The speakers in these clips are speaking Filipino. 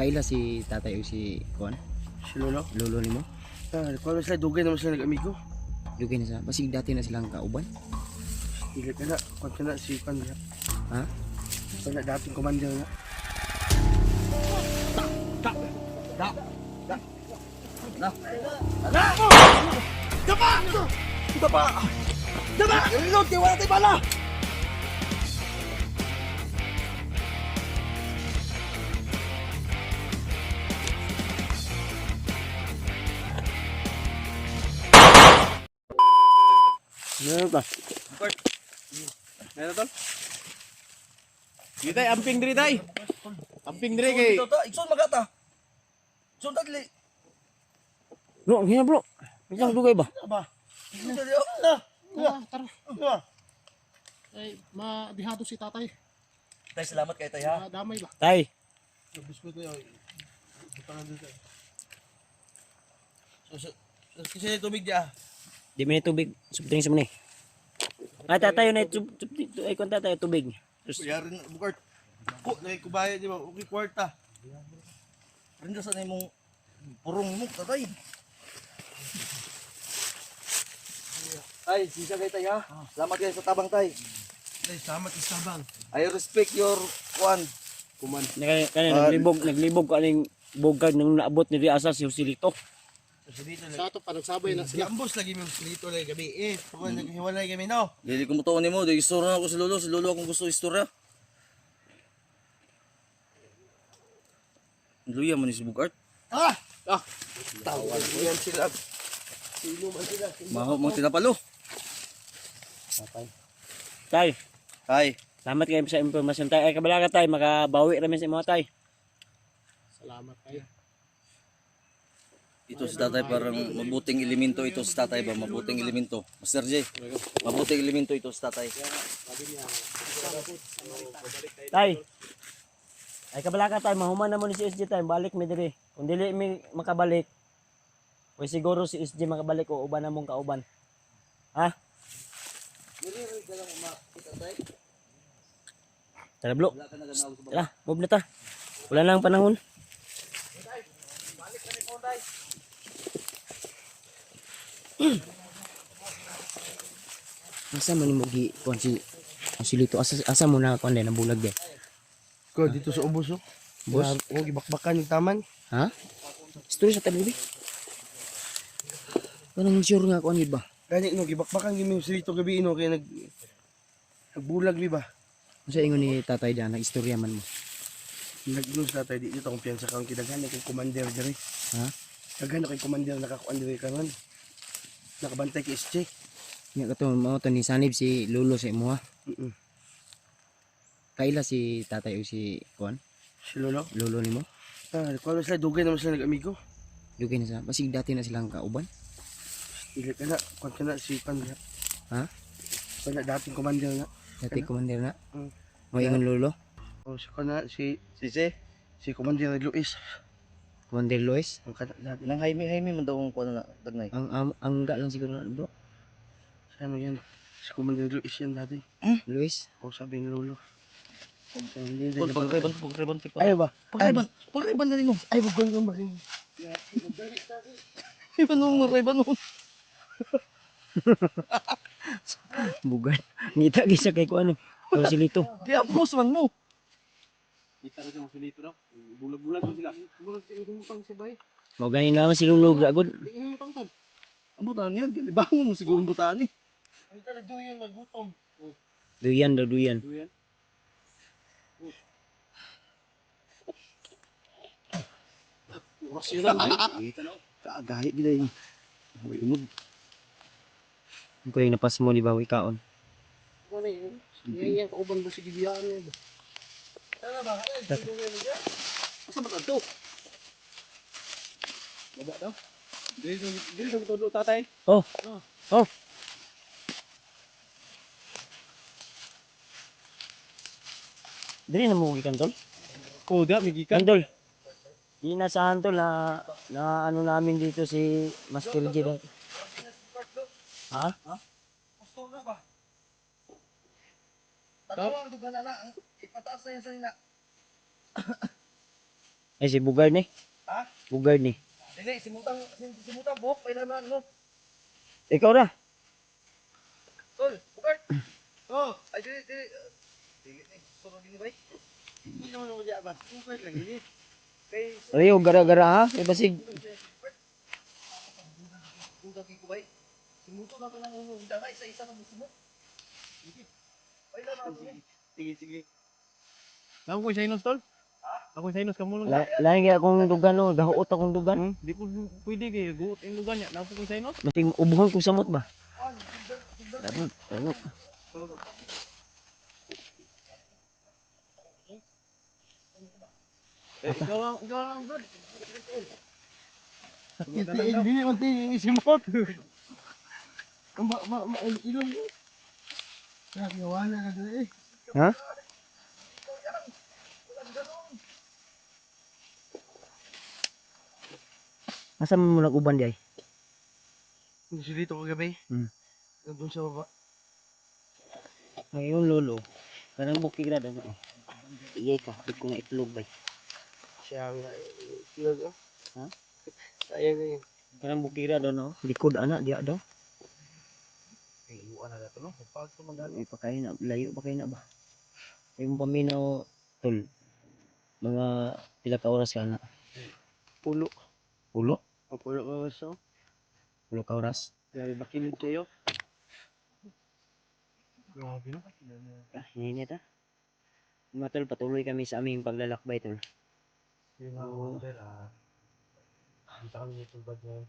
Kaila si tatay o si Kuan? Si Lolo. Lolo nimo? Kuha sila, dugay naman sila nag-amigo. Dugay na sa basig dati na silang kauban. Dili ka na, kuha ka na si Pan. Ha? Wala dating commander na. Dapa! Reload! Di wala tayo bala! Ano ba? Meron tol? Di tay, amping diri tay. Amping diri kay. Ikson magata. Ikson tagli. Bro, hina bro. Isang dugay ba? Aba. Tara. Ay, mabihado si tatay. Tay, salamat kay tay ha. Damay ba? Tay, Biskuit tayo. Butangan dito. Kasi tubig dia. di may tubig. Subting sa muna. Ay tatay na ay kon tatay tubig. Yarin bukart. Ko lagi ko bayad di ba? Okay kwarta. Renda sa imong purong mo tatay. Ay, sisa kay tay ha. Salamat kayo sa tabang tay. Ay, salamat sa tabang. I respect your kuman. Naglibog ko aning bogag nang naabot ni Asa si Joselito. Sa ato pa nagsabay na sila. Ambos lagi mo dito lagi gabi eh. Tuwan naghiwalay kami no. Dili ko mutuon nimo, di istorya ako si Lolo. Si Lolo akong gusto istorya. Luya man ni si Bugart. Tawag mo yan sila. Sino man sila? Maho mo tinapalo. Tay, Hay, salamat kayo sa impormasyon tay. Ay kabalaga tay, makabawi ra mi sa mga tay. Salamat kayo. ito si tatay parang mabuting elemento ito si tatay ba? Mabuting elemento. Master J, mabuting elemento ito si tatay. Tay. Ay kabalaga tay, mahuman na mo ni si SG tay, balik mi diri. Kung dili mi makabalik, way siguro si SG makabalik o uban na mong kauban. Ha? Tara bro. Tara, move na ta. Wala na ang panahon. Asa mo ni mo gi kuan si ang silito asa mo na kuan din ang bulag din. Ko dito sa ubos oh. Boss? O gibakbakan yung taman. Ha? Story sa tabi. Kanang sure nga kuan gid ba? Gani no gibakbakan gyud mi dito gabi no kay nagbulag mi ba. Unsa ingon ni tatay diyan nagistorya man mo? Nagnos na tayo dito kumpiyansa kang kidaghan kay commander diri. Ha? Daghan kay commander nakakuan diri karon. Nakabantay kay SJ. Nya kato mao to ni sanib si Lolo sa imo ha. Kaila si tatay o si kuan? Si Lolo. Lolo nimo? Kuha sila dugay naman sila nag-amigo. Dugay na sa basig dati na silang kauban. Dili ka na, kuha ka na si Pan. Ha? Wala dating commander na. Dati commander na. Mm. Mo ingon Lolo? O si kana si Sisi, Commander Luis. Commander Lois? Ang kana dati. nang Jaime man daw ang kuno na tagnay. Ang ga lang siguro na bro. Si ano yan? Si Commander Luis yan dati. Luis? O sabi ni Lolo. Pagreban pa. Ayaw ba? Pagreban na rin mo. Ay, wag ko ba? Iban mo reban mo. Bugan. Ngita gisa kay kuan. O silito. Di apros man mo. Kita ra sa silito daw. Bulag-bulag mo sila. Bulag sila pang sabay. Mo ganin naman si Lolo gagod. Tingin mo tangtad. Abutan niya, libangon mo siguro butaan ni. Ay talaga duyan magutom. Duyan daw duyan. Duyan. Oras yun lang. Kaagahi gid ay. Hoy umod. Ko yung napas mo di ba kaon. Ano yun? Iyan kauban ba si Gibian niya? Ano ba? Asa ba ito? Baba daw. Dili sa todo tatay. Oh. Oh. Dili na mo gikan tol. Koda migikan. Kandol. Di na sa tol na ano namin dito si Master G dati. Ha? Gusto na ba? Tatawang dugan na na. Ipataas na yan sa nila. Ay, si Bugard ni. Ha? Bugard ni. Dili, simutang buhok, may naman, ano? Ikaw na. Tol, bukart! Oh, ay, dili. Dili, suro gini ba? Hindi naman ako dyan ba? Bukart lang, dili. Kay, Ayo, gara-gara ha. Kay basig. kung dagi ko ba? Simuto na ka lang, dala, isa-isa na mo simut. Ay, naman, sige. Ako ko sa inos tol. Ako sa inos ka mo lang. Lain kaya akong dugan no. Gahuot akong dugan. Di ko pwede kay guot ang lugar niya. Nako ko sa inos. Masing ubuhon kong samot ba? Ano? Ikaw ang bro. Hindi naman tayo simut. Ilong mo. Gawa na ka doon eh. Ha? Asa mo nag-uban di ay? Gusto dito kagabi. Hmm. Doon sa baba. Ay yung lolo. Kanang bukig na doon. Iyay ka. Di ko na itlog ba? Siya nga. Ilog oh. Ha? Sayang na yun. Kanang bukig na doon no. Likod anak diya daw. Ay, iwan na natin no. Pag tumandaan. Ay pa kayo na. Layo pa kayo na ba? Yung paminaw tol. Mga pila ka oras ka na. Pulo. Ulo? Pulo ka so. Ulo ka oras. Grabe bakilid kayo. Grabe no. Hinit ha. Mga tol, patuloy kami sa aming paglalakbay tol. Oo. Kita kami nito bag na.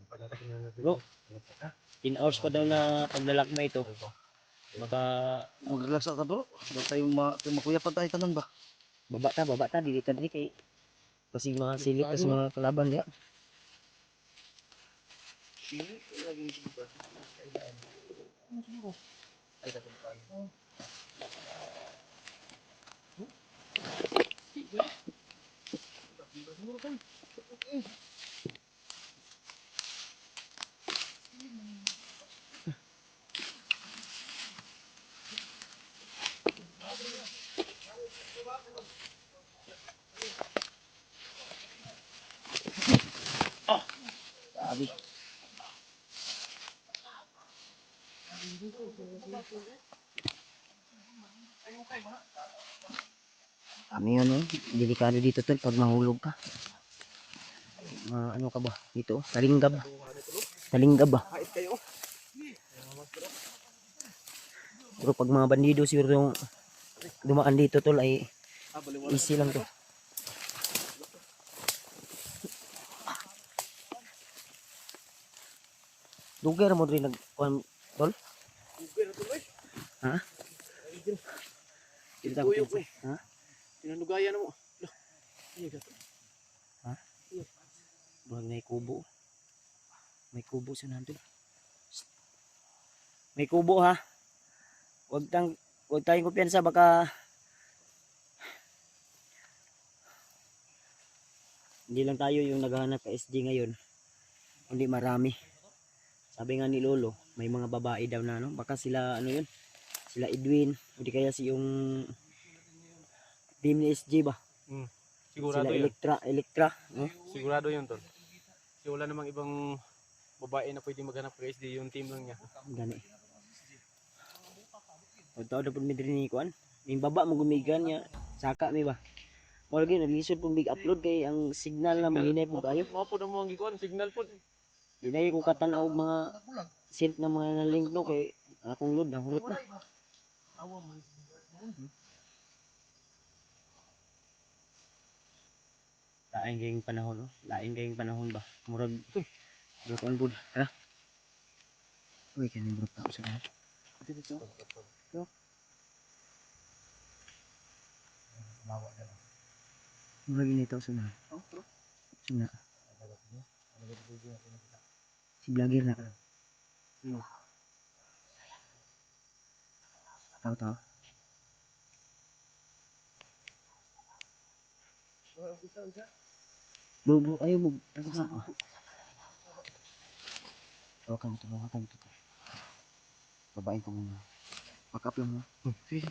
Pagdating na natin. Bro, 10 hours pa daw na paglalakbay ito. Baka Maglasa ka bro. Ba tayo makuya pa tayo tanan ba? baba ta, dili ta dili kay kasi mga silip kasi mga kalaban ya. Sili lagi dito ba? Ay ta pa. Sabi. Kami ano, delikado dito tol pag mahulog ka. Ano ka ba? Dito, talinggab. Talinggab ba? Hait kayo. Pero pag mga bandido siguro yung dumaan dito tol ay easy lang to. Lugar mo rin nagkuhan tol? Pero tuloy. Ha? Kita ko Tuyok pinsa. eh. Ha? Tinanugaya na mo. Iya ka. Buwag may kubo. May kubo sa nandun. May kubo ha. Huwag tayong kumpiyansa baka hindi lang tayo yung naghahanap ka SG ngayon. Kundi marami. Sabi nga ni Lolo, may mga babae daw na no. Baka sila ano yun? Sila Edwin, o di kaya si yung team ni SG ba? Sigurado Sila yun. Electra, no? Sigurado yun tol. Kasi wala namang ibang babae na pwede maghanap kay SD, yung team lang niya. Gani. O tao na po may diri ni kuan. Yung baba mo gumigan niya. Saka may ba? Mo lagi naglisod pong big upload kay ang signal na mahinay po kayo. Mga po na mo ang gikuan, signal po. Dinay ko katanaw og mga sent na mga link no kay akong load nahurot na. Lain kayong panahon no. Lain kayong panahon ba? Murag bro on board. Ha? Uy kani bro ta sa lahat. Dito. Murag ini tao sana. Sana. Si vlogger na. Tahu. Bu, ayo bu. Hawakan ito. Babain ko muna. Pack up lang mo. Sige.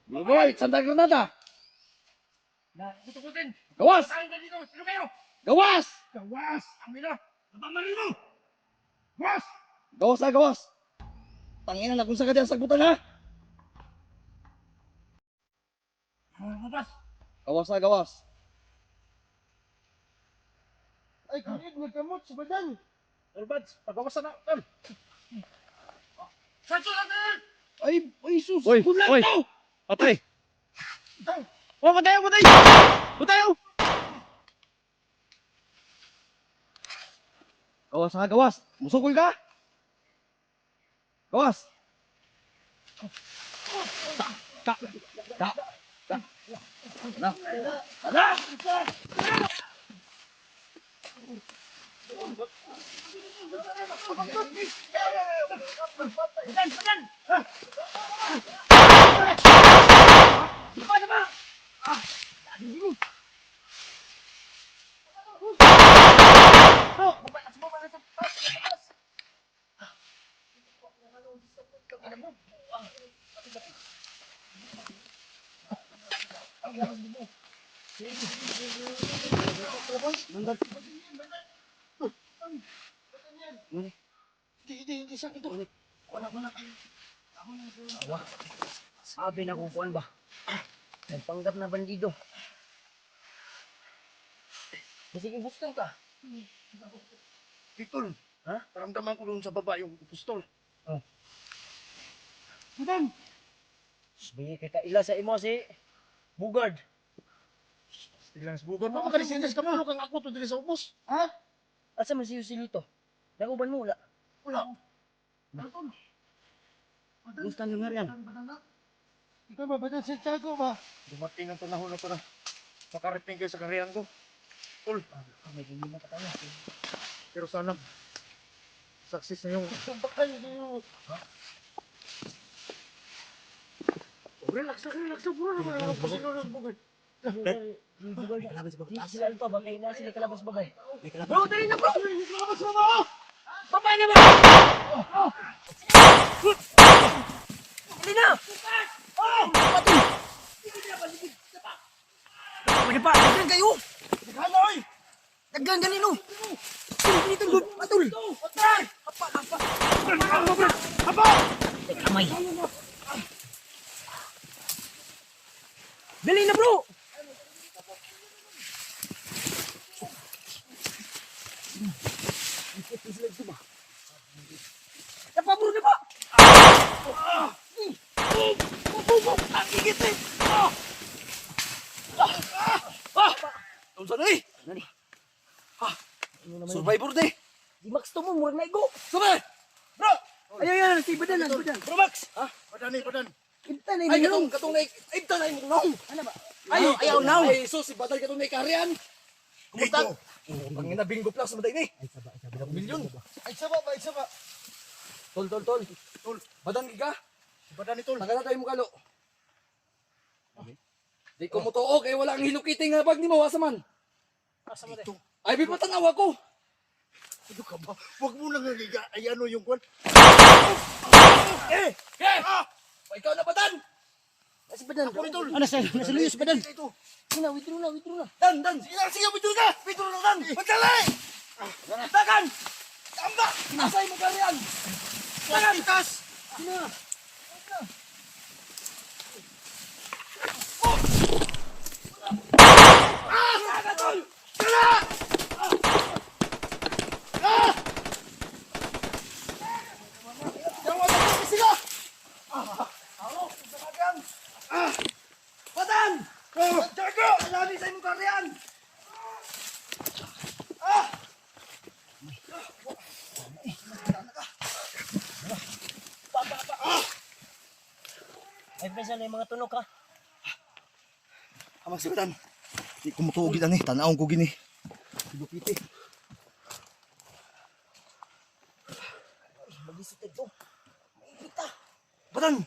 Boy, Santa Granada. Tutukutin. Gawas! Saan ka dito? Sino kayo? Gawas! Gawas! Amin na. Napamaril mo. Gawas! Gawas na, gawas! Tangina na kung saan ka dyan sagbutan ha? Gawas! Gawas na, gawas. Ay, kanid, nagkamot sa badan. Albads, pagawasan na. Tol. Santo natin! Ay, sus! Oy, Bulan oy. to! Patay. Tol. Oh, patay, patay. Patay. Gawas na, gawas! Musukol ka? Gawas! Badan, badan! Hindi sa akin to. Wala. Sabi na kung kuan ba. Nagpanggap na bandido. Sige, gusto ka. Tol, Ha? paramdaman ko doon sa baba yung pistol. Oh. Badan! Sabi kita ila sa imo si Bugard. Tiglang subukan mo. Makalisindas ka mo. Kang ako to dili sa ubos. Ha? Asa man si Yusilito? Naguban mo wala. Wala. Gusto nyo nga riyan. Ikaw ba? Badan sa Tiago ba? Dumating ang panahon na para makarating kayo sa kariyan ko. Tol, May hindi na tayo. pero sana success na yung... Bakal yung... Relax na bro. Bugard na. Sila ito ba? Kaya na sila kalabas bagay. Bro, dali na bro! Labas mo mo! Papa na ba? Hindi na! Patul! Pwede pa! Daggan kayo! Haloy! Daggan ganino! Dito go! Patul! Hapa! Kamay! Dali na bro! Tapa bro na ba? Ang higit eh! Tunsa na eh! Nani? Survivor na eh! Di max to mo, murag na igo! Sabay! Bro! Ay, si Badan, Badan. Bro Max! Badan. Ibta na Ay, yun. katong na ibta na yung nong! Ano ba? Ayaw now! Ay, sus, si Batay katong na ikarian! Kumusta? Ang ina bingo plus maday ni! Ay, saba. Milyon! Ay, saba ba? Tol! Tol! Badan ka? Badan ni Tol. Tagala tayo mo kalo. Di ko mo tuo kay wala ang Hello Kitty nga bag ni mo asa man. Ito. Ay bi patanaw ako. Ano ka ba? Huwag mo nang nagiga. Ay, ano yung kwan? Eh! O, ikaw na Badan. Si Badan. Ako ni Tol. Nasa luyos Badan. Ito. Withdraw na. Dan! Sige, bitul ka! Pito na Dan! Magdalay! Dagan! Tamba! Asay mo kariyan! Dagan! Tikas! Badan! Jago! Alami sa imong kariyan! Ay, pesa na yung mga tunok ha. Amang si Badan. Di ko mo tuo gid ani, tanaw ko gini. Hello Kitty.